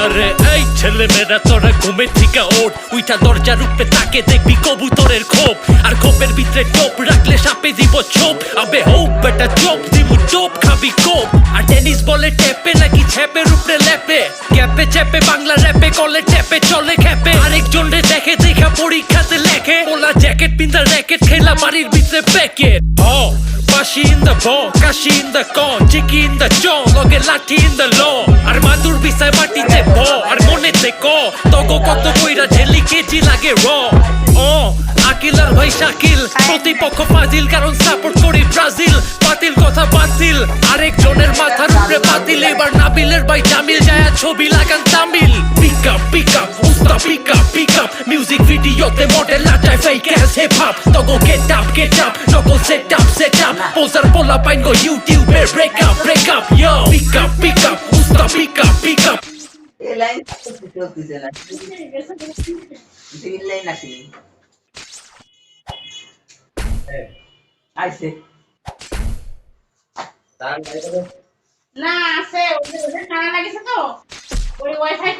আরে এই ছেলে মেয়েরা তোরা ঘুমে থেকে ওঠ, উইটা দরজার উপরে তাকে দেখবি কবুতরের খোপ, আর খোপের ভিতরে টোপ রাখলে সাপে দিব ছোপ। আবে হোপ বেটা চোপ দিব টোপ খাবি কোপ। আর টেনিস বলে টেপে নাকি ছেপের উপরে লেপে, ক্যাপে চেপে বাংলা র্যাপে কলে টেপে চলে খেপে। আরেকজন রে দেখে দেখা পরীক্ষাতে লেখে, ওলা জ্যাকেট পিন্দা র্যাকেট খেলা বাড়ির ভিতরে packet. Bashi in the ball, kashi in the con, chiki in the jaw, loge lathi in the law. আর মাদুর বিছায় মাটিতে ব, আর মনেতে ক তগো কত কইরা ঝেলি কেজি লাগে র। আকিল আর ভাই শাকিল প্রতিপক্ষ ফাজিল, কারণ সাপোর্ট করি ব্রাজিল। বাতিল কথা বাতিল, আরেকজনের মাথার উপরে বাতিল। এবার নাবিলের ভাই জামিল যায় ছবি লাগান তামিল। পিক আপ উস্তা পিক আপ মিউজিক ভিডিওতে মডেল নাচায় ফেক অ্যাজ হিপ হপ। তগো গেট আপ নকল সেট আপ পোজার পোলা পাইন গো ইউটিউবে break up yo. Pick up উস্তা পিক আপ। এই লাইন চলতেছে না, তিন লাইন আসেনি। আইছে না আছে, ওদের কানা লাগিছে তো ওই ওয়াইফাই